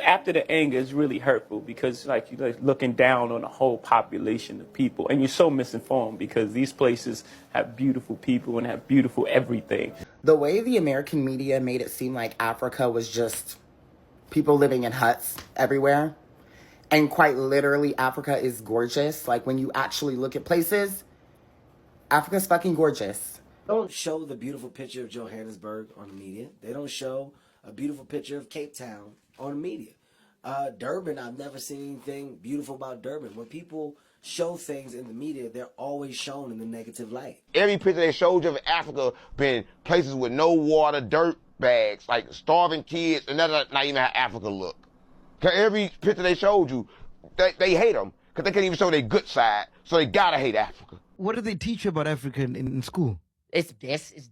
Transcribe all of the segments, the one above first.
after the anger is really hurtful because like you're like looking down on a whole population of people, and you're so misinformed because these places have beautiful people and have beautiful everything. The way the American media made it seem like Africa was just people living in huts everywhere, and quite literally Africa is gorgeous. Like when you actually look at places, Africa's fucking gorgeous. They don't show the beautiful picture of Johannesburg on the media. They don't show a beautiful picture of Cape Town on the media. Durban, I've never seen anything beautiful about Durban. When people show things in the media, they're always shown in the negative light. Every picture they showed you of Africa been places with no water, dirt bags, like starving kids, and that's not even how Africa look. Cause every picture they showed you, they hate them, because they can't even show their good side, so they gotta hate Africa. What do they teach you about Africa in school? It's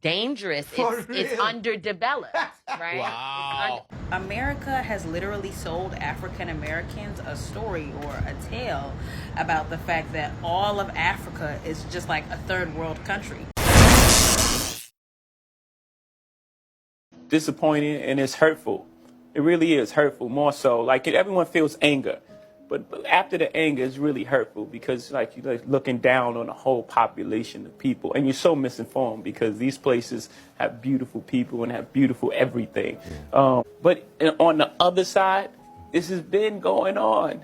dangerous. It's underdeveloped, right? Wow. America has literally sold African Americans a story or a tale about the fact that all of Africa is just like a third world country. Disappointing, and it's hurtful. It really is hurtful, more so. Like everyone feels anger, but after the anger is really hurtful because like you're like looking down on a whole population of people, and you're so misinformed because these places have beautiful people and have beautiful everything. But on the other side, this has been going on.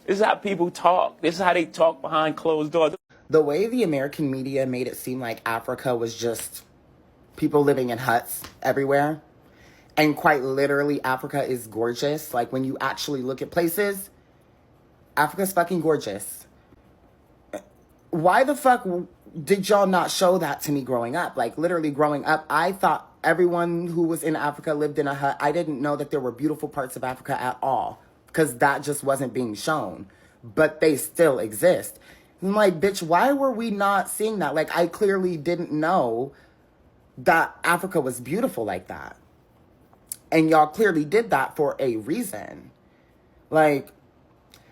This is how people talk. This is how they talk behind closed doors. The way the American media made it seem like Africa was just people living in huts everywhere, and quite literally Africa is gorgeous. Like when you actually look at places, Africa's fucking gorgeous. Why the fuck did y'all not show that to me growing up? Like literally growing up, I thought everyone who was in Africa lived in a hut. I didn't know that there were beautiful parts of Africa at all, because that just wasn't being shown. But they still exist. I'm like, bitch, why were we not seeing that? Like I clearly didn't know that Africa was beautiful like that. And y'all clearly did that for a reason. Like,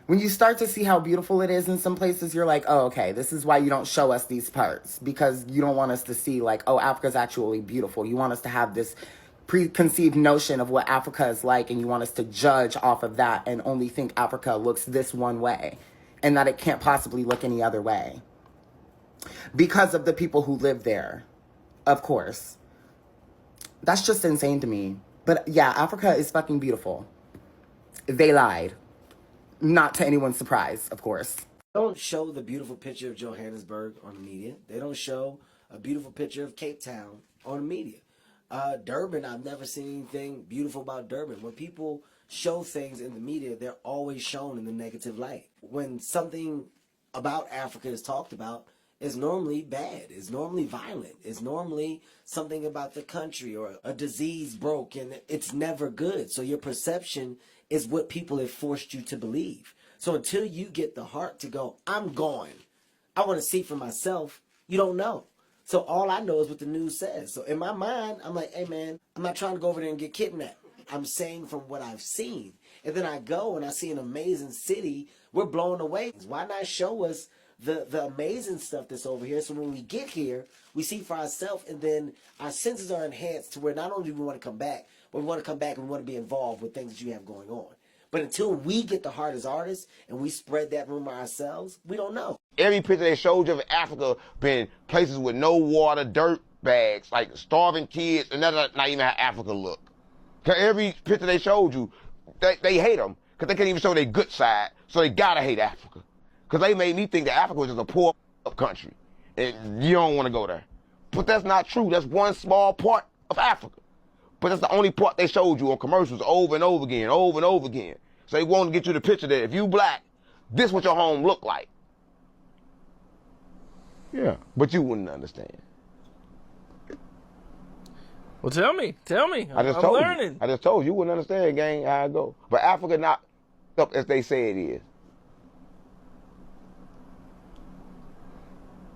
when you start to see how beautiful it is in some places, you're like, oh, okay, this is why you don't show us these parts. Because you don't want us to see, like, oh, Africa's actually beautiful. You want us to have this preconceived notion of what Africa is like, and you want us to judge off of that and only think Africa looks this one way, and that it can't possibly look any other way. Because of the people who live there, of course. That's just insane to me. But yeah, Africa is fucking beautiful. They lied. Not to anyone's surprise, of course. They don't show the beautiful picture of Johannesburg on the media. They don't show a beautiful picture of Cape Town on the media. Durban, I've never seen anything beautiful about Durban. When people show things in the media, they're always shown in the negative light. When something about Africa is talked about, it's normally bad. It's normally violent. It's normally something about the country or a disease broke, and it's never good. So your perception is what people have forced you to believe. So until you get the heart to go, I'm going, I want to see for myself, you don't know. So all I know is what the news says. So in my mind, I'm like, hey man, I'm not trying to go over there and get kidnapped. I'm saying from what I've seen. And then I go and I see an amazing city. We're blown away. Why not show us the amazing stuff that's over here, so when we get here, we see for ourselves, and then our senses are enhanced to where not only do we want to come back, but we want to come back and we want to be involved with things that you have going on. But until we get the heart as artists and we spread that rumor ourselves, we don't know. Every picture they showed you of Africa been places with no water, dirt bags, like starving kids, and that's not even how Africa look. Cause every picture they showed you, they hate them, because they can't even show their good side, so they gotta hate Africa. Because they made me think that Africa was just a poor country, and you don't want to go there. But that's not true. That's one small part of Africa. But that's the only part they showed you on commercials over and over again, over and over again. So they want to get you the picture that if you black, this is what your home look like. Yeah, but you wouldn't understand. Well, tell me. I'm learning. I just told you wouldn't understand, gang, how I go. But Africa not up as they say it is.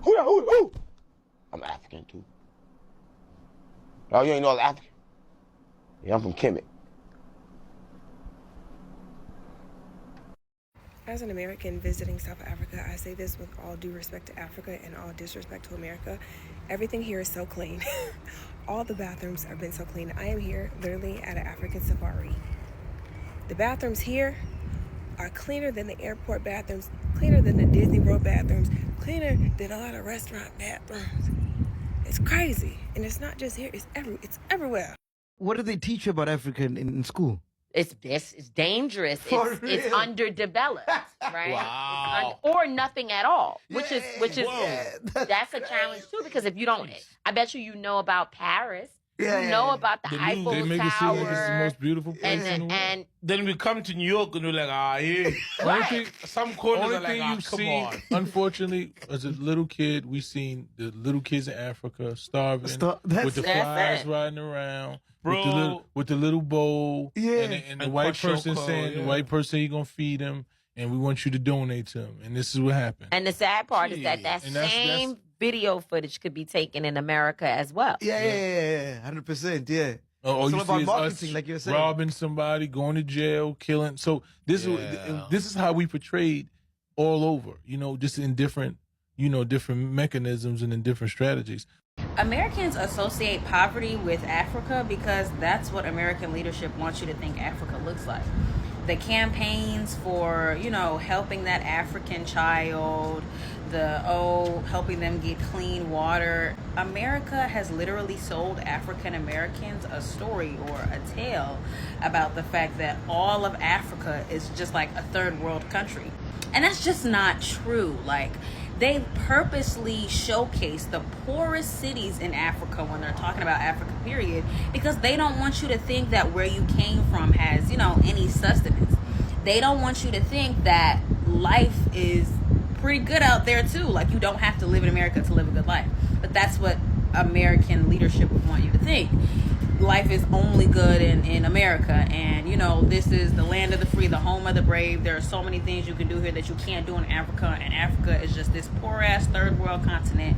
Who? I'm African too. Oh, you ain't know I was African? Yeah, I'm from Kemet. As an American visiting South Africa, I say this with all due respect to Africa and all disrespect to America. Everything here is so clean. All the bathrooms have been so clean. I am here literally at an African safari. The bathrooms here are cleaner than the airport bathrooms, cleaner than the Disney World bathrooms, cleaner than a lot of restaurant bathrooms. It's crazy. And it's not just here, it's everywhere. What do they teach you about Africa in school? It's dangerous. It's underdeveloped, right? Wow. Or nothing at all, which is Whoa. that's a challenge too. Because if you don't, I bet you know about Paris. Yeah, You know about the The Eiffel Louvre. They make it seem like it's the Tower, most beautiful place in the world. and Then we come to New York and we're like, yeah. right. Some corners Only are like, thing ah, you've come seen, on. unfortunately, as a little kid, we seen the little kids in Africa starving with the That's flies it. riding around, Bro. with the little bowl, and the And white Kwashiorkor, person saying the yeah. white person he gonna feed him, and we want you to donate to him, and this is what happened. And the sad part is that And that's- same video footage could be taken in America as well. Yeah, 100%, yeah. All It's you all see about is marketing, us like you're saying. robbing somebody, going to jail, killing. So this Yeah. is how we portrayed all over, just in different, different mechanisms and in different strategies. Americans associate poverty with Africa because that's what American leadership wants you to think Africa looks like. The campaigns for, helping that African child, helping them get clean water. America has literally sold African Americans a story or a tale about the fact that all of Africa is just like a third world country. And that's just not true. Like, they purposely showcase the poorest cities in Africa when they're talking about Africa, period, because they don't want you to think that where you came from has, any sustenance. They don't want you to think that life is pretty good out there too. Like, you don't have to live in America to live a good life. But that's what American leadership would want you to think. Life is only good in America, and this is the land of the free, the home of the brave. There are so many things you can do here that you can't do in Africa, and Africa is just this poor ass third world continent.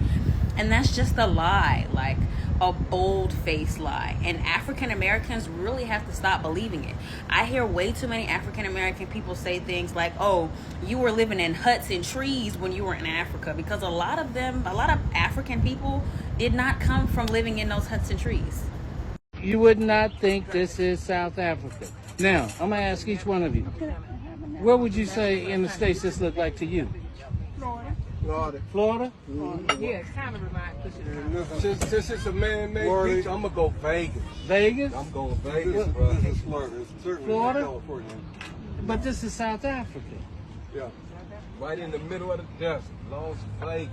And that's just a lie, like a bold-faced lie. And African Americans really have to stop believing it. I hear way too many African American people say things like, oh, you were living in huts and trees when you were in Africa, because a lot of African people did not come from living in those huts and trees. You would not think this is South Africa. Now, I'm going to ask each one of you. Where would you say in the States this looked like to you? Florida. Florida? Yeah, it's kind of reminds. Since it's a man-made beach, I'm gonna go Vegas. Vegas? I'm going Vegas, bro. It's Florida. It's certainly Florida? California. But this is South Africa. Yeah, right in the middle of the desert, Las Vegas.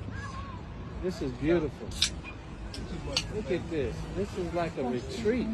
This is beautiful. Look at this. This is like a retreat.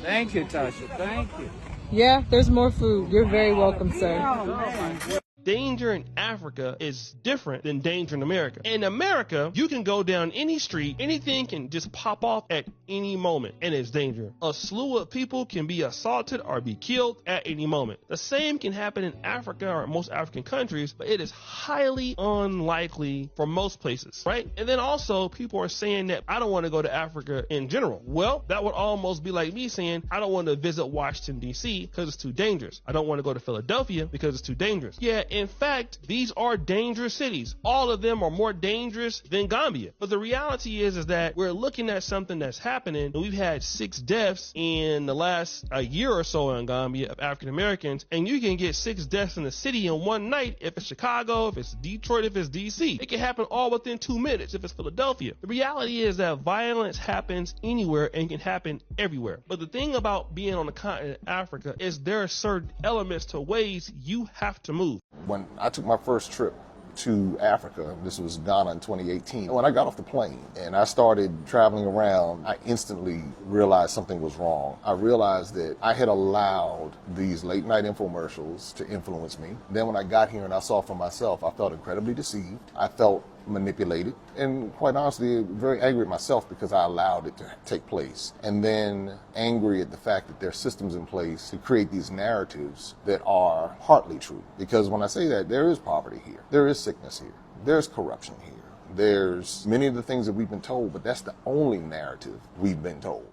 Thank you, Tasha. Thank you. Yeah, there's more food. You're very welcome, sir. Danger in Africa is different than danger in America. In America, you can go down any street, anything can just pop off at any moment, and it's danger. A slew of people can be assaulted or be killed at any moment. The same can happen in Africa or most African countries, but it is highly unlikely for most places, right? And then also, people are saying that I don't want to go to Africa in general. Well, that would almost be like me saying I don't want to visit Washington, D.C. because it's too dangerous. I don't want to go to Philadelphia because it's too dangerous. Yeah, in fact, these are dangerous cities. All of them are more dangerous than Gambia. But the reality is that we're looking at something that's happening, and we've had 6 deaths in the last a year or so in Gambia of African Americans, and you can get 6 deaths in the city in one night if it's Chicago, if it's Detroit, if it's DC. It can happen all within 2 minutes if it's Philadelphia. The reality is that violence happens anywhere and can happen everywhere. But the thing about being on the continent of Africa is there are certain elements to ways you have to move. When I took my first trip to Africa, this was Ghana in 2018, when I got off the plane and I started traveling around, I instantly realized something was wrong. I realized that I had allowed these late night infomercials to influence me. Then when I got here and I saw for myself, I felt incredibly deceived. I felt manipulated, and quite honestly, very angry at myself because I allowed it to take place. And then angry at the fact that there are systems in place to create these narratives that are partly true. Because when I say that, there is poverty here, there is sickness here, there's corruption here, there's many of the things that we've been told, but that's the only narrative we've been told.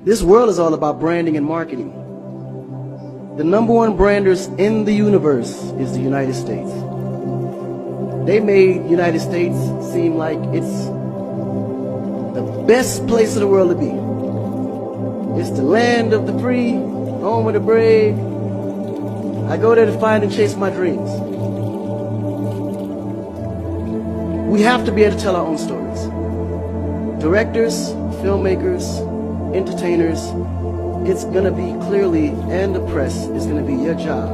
This world is all about branding and marketing. The #1 branders in the universe is the United States. They made United States seem like it's the best place in the world to be. It's the land of the free, home of the brave. I go there to find and chase my dreams. We have to be able to tell our own stories. Directors, filmmakers, entertainers, it's gonna be clearly, and the press, is gonna be your job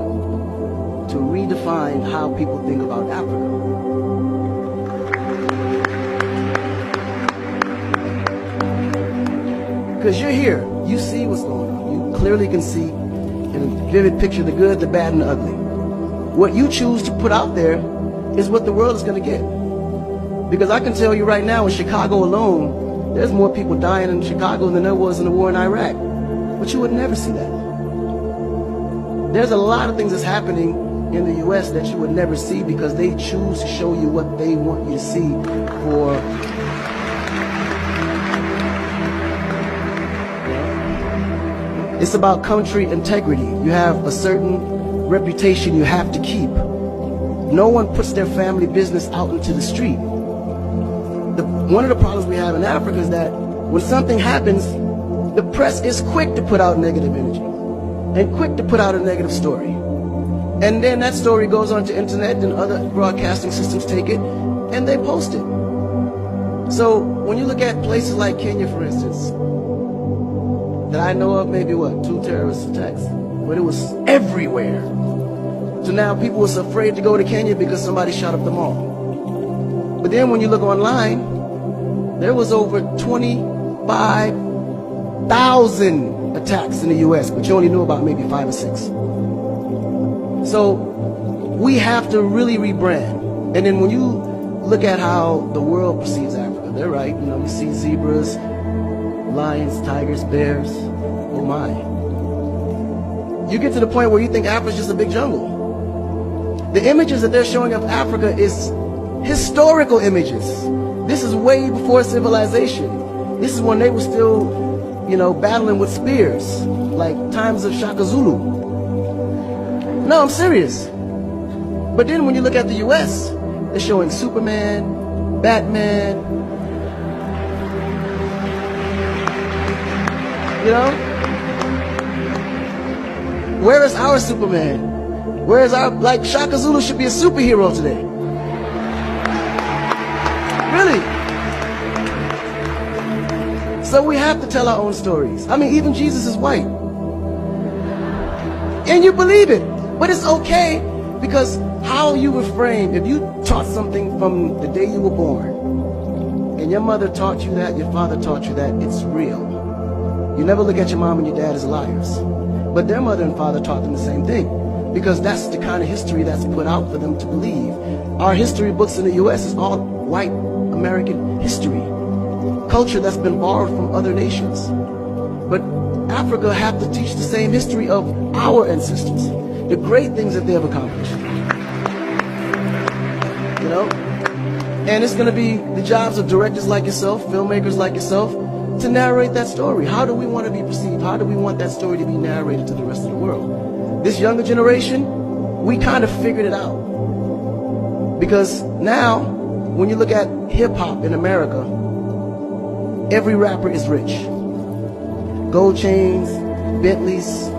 to redefine how people think about Africa. Because you're here, you see what's going on. You clearly can see in a vivid picture the good, the bad, and the ugly. What you choose to put out there is what the world is going to get. Because I can tell you right now, in Chicago alone, there's more people dying in Chicago than there was in the war in Iraq. But you would never see that. There's a lot of things that's happening in the U.S. that you would never see because they choose to show you what they want you to see for... It's about country integrity. You have a certain reputation you have to keep. No one puts their family business out into the street. One of the problems we have in Africa is that when something happens, the press is quick to put out negative energy and quick to put out a negative story. And then that story goes onto internet and other broadcasting systems take it and they post it. So when you look at places like Kenya, for instance, that I know of, maybe 2 terrorist attacks, but it was everywhere. So now people was afraid to go to Kenya because somebody shot up the mall. But then when you look online, there was over 25,000 attacks in the US, but you only knew about maybe 5 or 6. So we have to really rebrand. And then when you look at how the world perceives Africa, they're right. You know, you see zebras, lions, tigers, bears. Oh my. You get to the point where you think Africa's just a big jungle. The images that they're showing of Africa is historical images. This is way before civilization. This is when they were still, you know, battling with spears, like times of Shaka Zulu. No, I'm serious. But then when you look at the US, they're showing Superman, Batman, you know? Where is our Superman? Where is our, like, Shaka Zulu should be a superhero today. Really. So we have to tell our own stories. I mean, even Jesus is white. And you believe it. But it's okay, because how you were framed, if you taught something from the day you were born, and your mother taught you that, your father taught you that, it's real. You never look at your mom and your dad as liars. But their mother and father taught them the same thing, because that's the kind of history that's put out for them to believe. Our history books in the U.S. is all white American history, culture that's been borrowed from other nations. But Africa have to teach the same history of our ancestors, the great things that they have accomplished. You know? And it's going to be the jobs of directors like yourself, filmmakers like yourself, to narrate that story. How do we want to be perceived? How do we want that story to be narrated to the rest of the world? This younger generation, we kind of figured it out. Because now, when you look at hip-hop in America, every rapper is rich. Gold chains, Bentleys,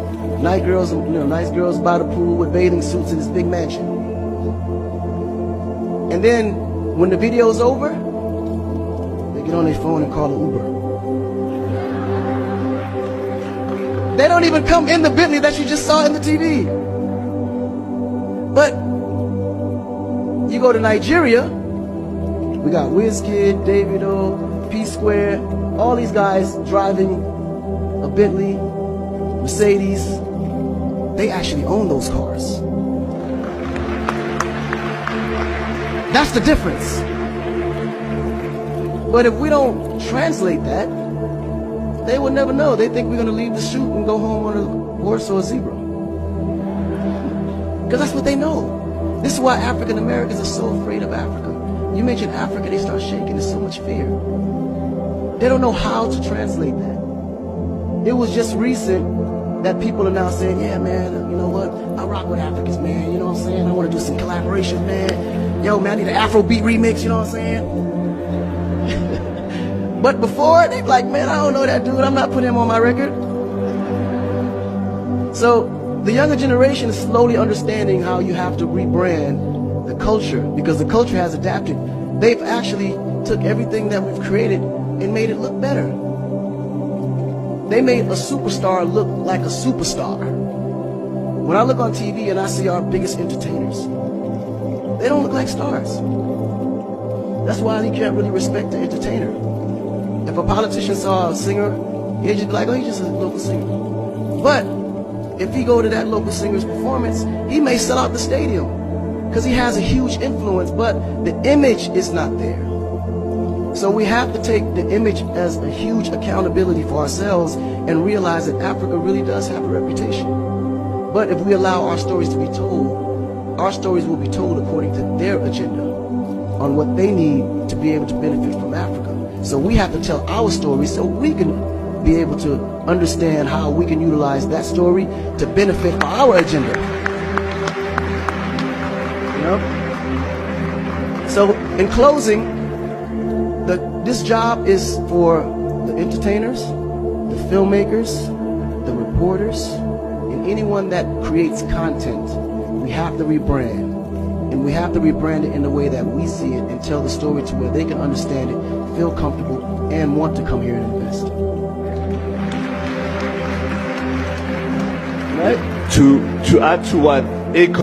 nice girls by the pool with bathing suits in this big mansion. And then, when the video's over, they get on their phone and call an Uber. They don't even come in the Bentley that you just saw in the TV. But you go to Nigeria, we got Wizkid, Davido, P-Square, all these guys driving a Bentley, Mercedes. They actually own those cars. That's the difference. But if we don't translate that, they will never know. They think we're going to leave the shoot and go home on a horse or a zebra. Because that's what they know. This is why African Americans are so afraid of Africa. You mention Africa, they start shaking. There's so much fear. They don't know how to translate that. It was just recent that people are now saying, yeah, man, you know what? I rock with Africans, man. You know what I'm saying? I want to do some collaboration, man. Yo, man, I need an Afrobeat remix, you know what I'm saying? But before, they like, man, I don't know that dude. I'm not putting him on my record. So the younger generation is slowly understanding how you have to rebrand the culture, because the culture has adapted. They've actually took everything that we've created and made it look better. They made a superstar look like a superstar. When I look on TV and I see our biggest entertainers, they don't look like stars. That's why you can't really respect the entertainer. If a politician saw a singer, he'd just be like, oh, he's just a local singer. But if he go to that local singer's performance, he may sell out the stadium because he has a huge influence, but the image is not there. So we have to take the image as a huge accountability for ourselves and realize that Africa really does have a reputation. But if we allow our stories to be told, our stories will be told according to their agenda on what they need to be able to benefit from Africa. So we have to tell our story so we can be able to understand how we can utilize that story to benefit for our agenda. You know? So in closing, this job is for the entertainers, the filmmakers, the reporters, and anyone that creates content. We have to rebrand. And we have to rebrand it in the way that we see it and tell the story to where they can understand it, feel comfortable, and want to come here and invest. Right? To add to what Akon